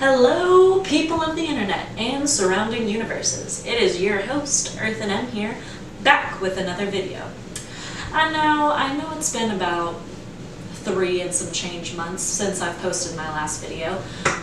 Hello, people of the internet and surrounding universes. It is your host, Earth and M here, back with another video. I know it's been about 3 and some change months since I've posted my last video,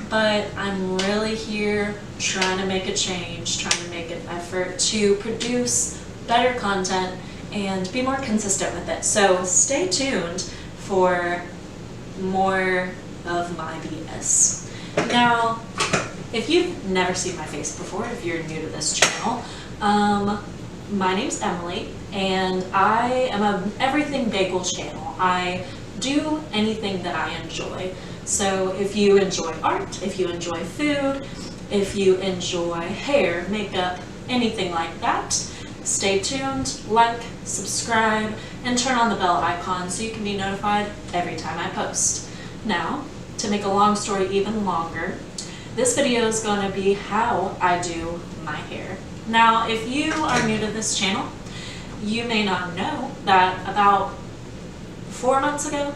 but I'm really here trying to make a change, trying to make an effort to produce better content and be more consistent with it. So stay tuned for more of my BS. Now, if you've never seen my face before, if you're new to this channel, my name's Emily, and I am an everything bagel channel. I do anything that I enjoy. So if you enjoy art, if you enjoy food, if you enjoy hair, makeup, anything like that, stay tuned, like, subscribe, and turn on the bell icon so you can be notified every time I post. Now, to make a long story even longer, this video is going to be how I do my hair. Now, if you are new to this channel, you may not know that about 4 months ago,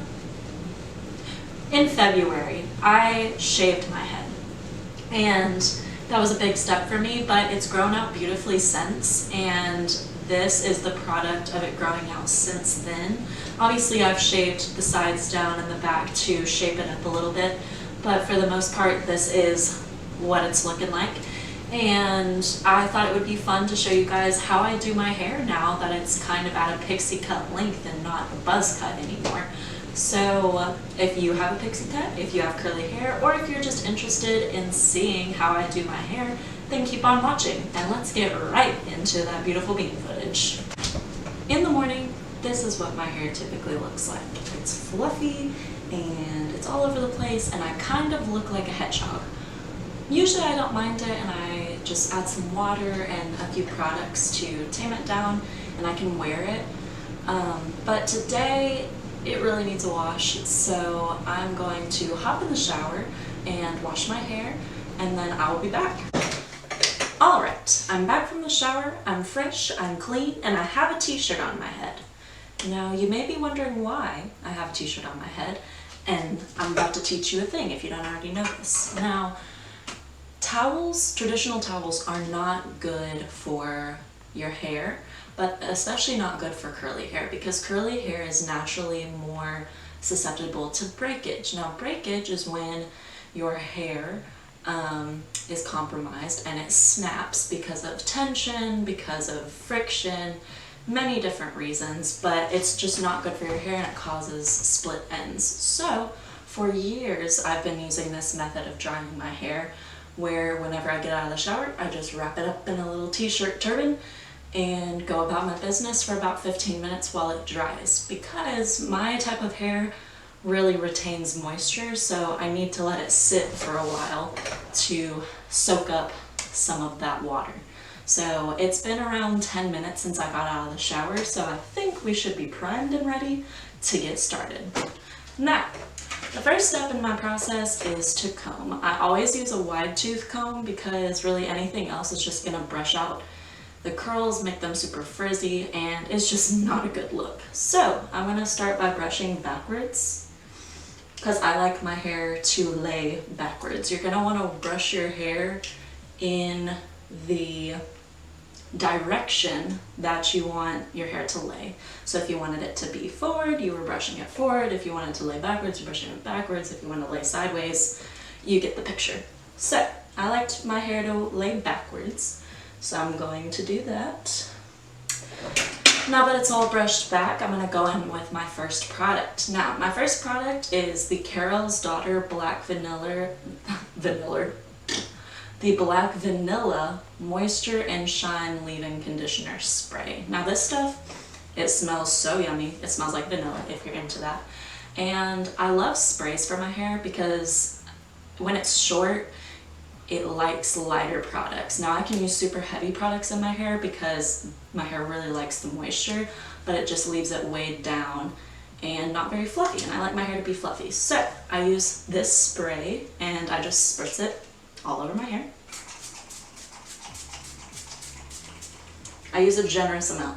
in February, I shaved my head. And that was a big step for me, but it's grown out beautifully since, and this is the product of it growing out since then. Obviously, I've shaved the sides down and the back to shape it up a little bit, but for the most part, this is what it's looking like. And I thought it would be fun to show you guys how I do my hair now that it's kind of at a pixie cut length and not a buzz cut anymore. So if you have a pixie cut, if you have curly hair, or if you're just interested in seeing how I do my hair, then keep on watching and let's get right into that beautiful bean footage. In the morning, this is what my hair typically looks like. It's fluffy and it's all over the place, and I kind of look like a hedgehog. Usually I don't mind it, and I just add some water and a few products to tame it down and I can wear it. But today it really needs a wash, so I'm going to hop in the shower and wash my hair, and then I will be back. Alright, I'm back from the shower, I'm fresh, I'm clean, and I have a t-shirt on my head. Now, you may be wondering why I have a t-shirt on my head, and I'm about to teach you a thing if you don't already know this. Now, towels, traditional towels, are not good for your hair, but especially not good for curly hair, because curly hair is naturally more susceptible to breakage. Now, breakage is when your hair is compromised and it snaps because of tension, because of friction, many different reasons, but it's just not good for your hair and it causes split ends. So for years I've been using this method of drying my hair, where whenever I get out of the shower, I just wrap it up in a little t-shirt turban and go about my business for about 15 minutes while it dries, because my type of hair really retains moisture, so I need to let it sit for a while to soak up some of that water. So it's been around 10 minutes since I got out of the shower, so I think we should be primed and ready to get started. Now, the first step in my process is to comb. I always use a wide tooth comb because really anything else is just gonna brush out the curls, make them super frizzy, and it's just not a good look. So I'm gonna start by brushing backwards, because I like my hair to lay backwards. You're gonna wanna brush your hair in the direction that you want your hair to lay. So if you wanted it to be forward, you were brushing it forward. If you wanted to lay backwards, you're brushing it backwards. If you want to lay sideways, you get the picture. So I liked my hair to lay backwards, so I'm going to do that. Now that it's all brushed back, I'm going to go in with my first product. Now, my first product is the Carol's Daughter Black the Black Vanilla Moisture and Shine Leave-In Conditioner Spray. Now this stuff, it smells so yummy. It smells like vanilla if you're into that. And I love sprays for my hair because when it's short, it likes lighter products. Now I can use super heavy products in my hair because my hair really likes the moisture, but it just leaves it weighed down and not very fluffy, and I like my hair to be fluffy. So I use this spray and I just spritz it all over my hair. I use a generous amount.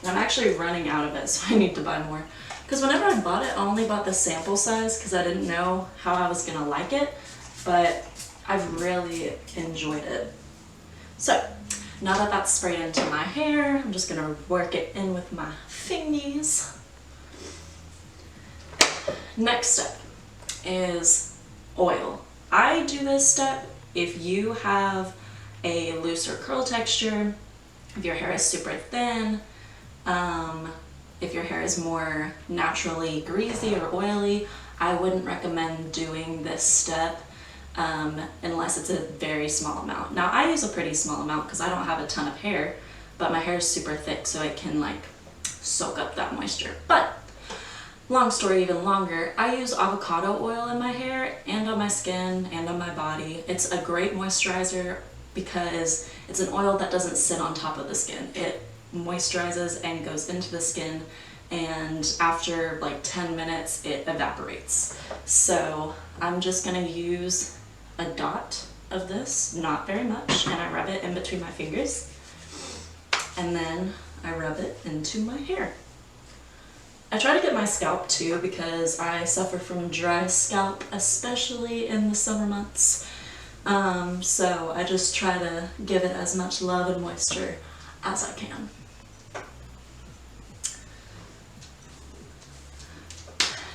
And I'm actually running out of it, so I need to buy more. Because whenever I bought it, I only bought the sample size because I didn't know how I was gonna like it. but I've really enjoyed it. So now that that's sprayed into my hair, I'm just gonna work it in with my fingies. Next step is oil. I do this step if you have a looser curl texture, if your hair is super thin, if your hair is more naturally greasy or oily. I wouldn't recommend doing this step unless it's a very small amount. Now I use a pretty small amount because I don't have a ton of hair, but my hair is super thick so it can like soak up that moisture. But long story even longer, I use avocado oil in my hair and on my skin and on my body. It's a great moisturizer because it's an oil that doesn't sit on top of the skin. It moisturizes and goes into the skin, and after like 10 minutes it evaporates. So I'm just gonna use a dot of this, not very much, and I rub it in between my fingers, and then I rub it into my hair. I try to get my scalp too because I suffer from dry scalp, especially in the summer months. So I just try to give it as much love and moisture as I can.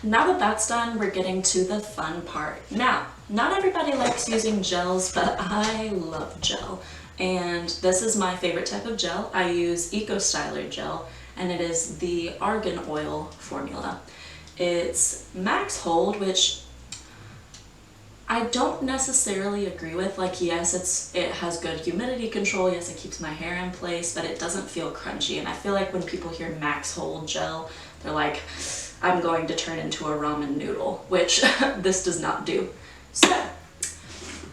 Now that that's done, we're getting to the fun part. Now, not everybody likes using gels, but I love gel. And this is my favorite type of gel. I use Eco Styler gel, and it is the argan oil formula. It's max hold, which I don't necessarily agree with. Like, yes, it has good humidity control, yes, it keeps my hair in place, but it doesn't feel crunchy. And I feel like when people hear max hold gel, they're like, I'm going to turn into a ramen noodle, which this does not do. So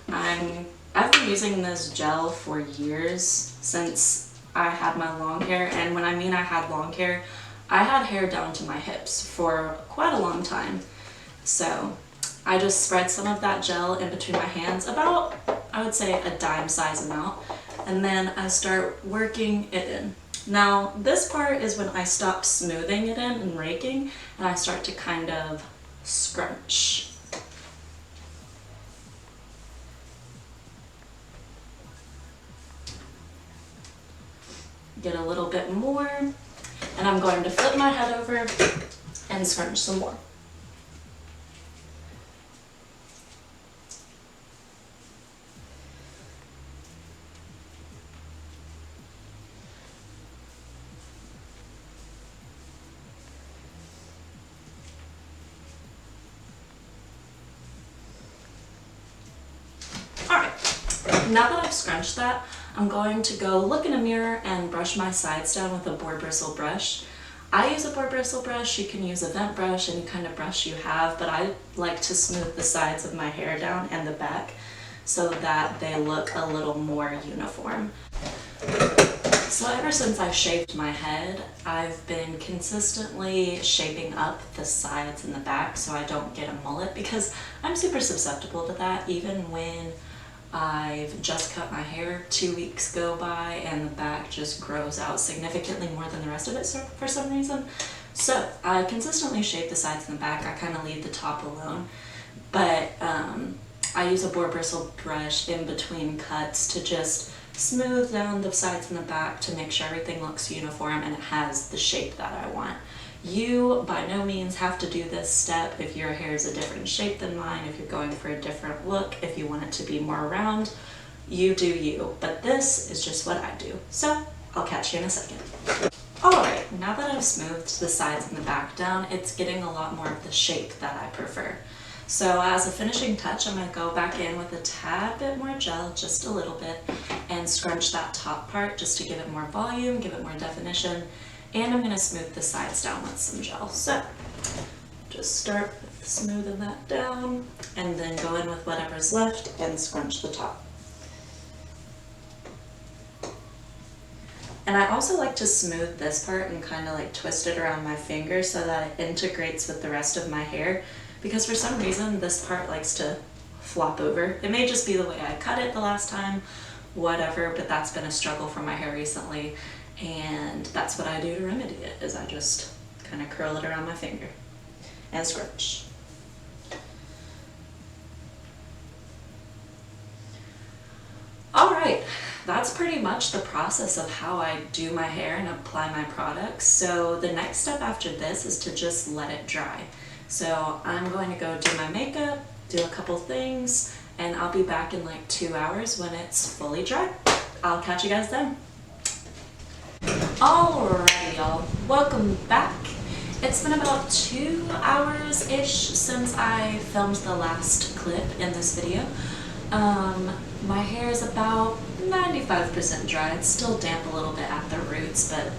I've been using this gel for years, since I had my long hair. And when I mean I had long hair, I had hair down to my hips for quite a long time. So I just spread some of that gel in between my hands, about, I would say, a dime size amount, and then I start working it in. Now, this part is when I stop smoothing it in and raking, and I start to kind of scrunch. Get a little bit more, and I'm going to flip my head over and scrunch some more. Now that I've scrunched that, I'm going to go look in a mirror and brush my sides down with a boar bristle brush. I use a boar bristle brush. You can use a vent brush, any kind of brush you have, but I like to smooth the sides of my hair down and the back so that they look a little more uniform. So ever since I shaved my head, I've been consistently shaping up the sides and the back so I don't get a mullet, because I'm super susceptible to that. Even when I've just cut my hair, 2 weeks go by and the back just grows out significantly more than the rest of it for some reason. So I consistently shape the sides and the back. I kind of leave the top alone, but I use a boar bristle brush in between cuts to just smooth down the sides and the back to make sure everything looks uniform and it has the shape that I want. You by no means have to do this step if your hair is a different shape than mine, if you're going for a different look, if you want it to be more round, you do you. But this is just what I do. So I'll catch you in a second. Alright, now that I've smoothed the sides and the back down, it's getting a lot more of the shape that I prefer. So as a finishing touch, I'm going to go back in with a tad bit more gel, just a little bit, and scrunch that top part just to give it more volume, give it more definition. And I'm going to smooth the sides down with some gel. So just start with smoothing that down and then go in with whatever's left and scrunch the top. And I also like to smooth this part and kind of like twist it around my finger so that it integrates with the rest of my hair, because for some reason this part likes to flop over. It may just be the way I cut it the last time, whatever, but that's been a struggle for my hair recently. And that's what I do to remedy it, is I just kind of curl it around my finger and scrunch. Alright, that's pretty much the process of how I do my hair and apply my products. So the next step after this is to just let it dry. So I'm going to go do my makeup, do a couple things, and I'll be back in like 2 hours when it's fully dry. I'll catch you guys then. Alrighty y'all, welcome back. It's been about 2 hours-ish since I filmed the last clip in this video. My hair is about 95% dry. It's still damp a little bit at the roots, but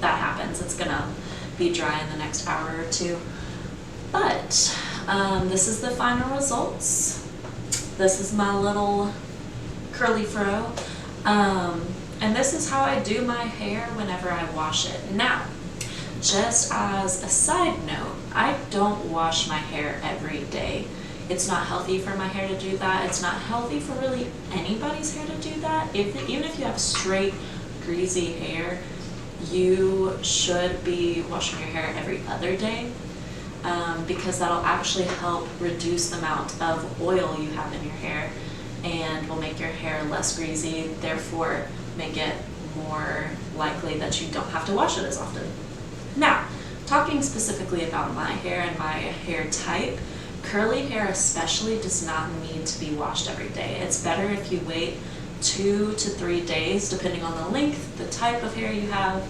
that happens. It's gonna be dry in the next hour or two. But this is the final results. This is my little curly fro. And this is how I do my hair whenever I wash it. Now, just as a side note, I don't wash my hair every day. It's not healthy for my hair to do that. It's not healthy for really anybody's hair to do that. Even if you have straight, greasy hair, you should be washing your hair every other day because that'll actually help reduce the amount of oil you have in your hair and will make your hair less greasy, therefore make it more likely that you don't have to wash it as often. Now, talking specifically about my hair and my hair type, curly hair especially does not need to be washed every day. It's better if you wait 2 to 3 days, depending on the length, the type of hair you have.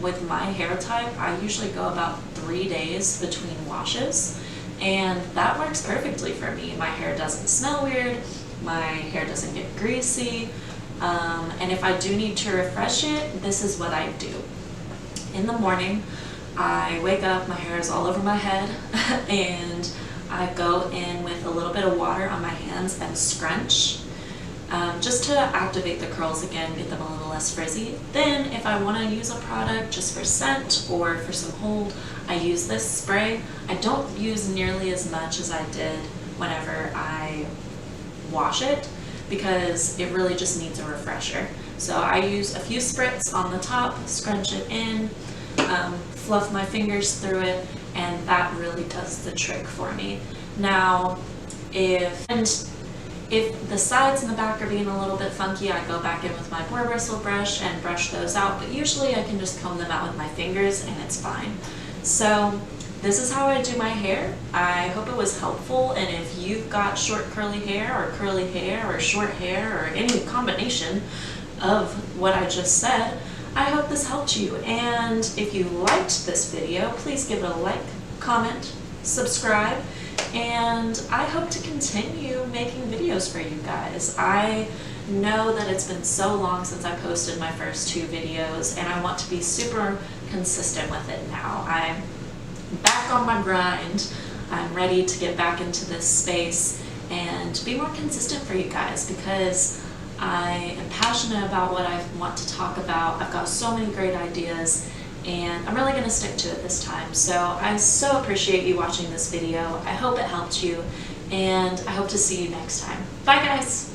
With my hair type, I usually go about 3 days between washes, and that works perfectly for me. My hair doesn't smell weird, my hair doesn't get greasy, and if I do need to refresh it, this is what I do. In the morning, I wake up, my hair is all over my head, and I go in with a little bit of water on my hands and scrunch, just to activate the curls again, get them a little less frizzy. Then if I want to use a product just for scent or for some hold, I use this spray. I don't use nearly as much as I did whenever I wash it because it really just needs a refresher. So I use a few spritz on the top, scrunch it in, fluff my fingers through it, and that really does the trick for me. Now, if the sides and the back are being a little bit funky, I go back in with my boar bristle brush and brush those out, but usually I can just comb them out with my fingers and it's fine. So this is how I do my hair. I hope it was helpful, and if you've got short curly hair or short hair or any combination of what I just said, I hope this helped you. And if you liked this video, please give it a like, comment, subscribe, and I hope to continue making videos for you guys. I know that it's been so long since I posted my first 2 videos, and I want to be super consistent with it now. I'm back on my grind. I'm ready to get back into this space and be more consistent for you guys because I am passionate about what I want to talk about. I've got so many great ideas, and I'm really going to stick to it this time. So I so appreciate you watching this video. I hope it helped you, and I hope to see you next time. Bye guys!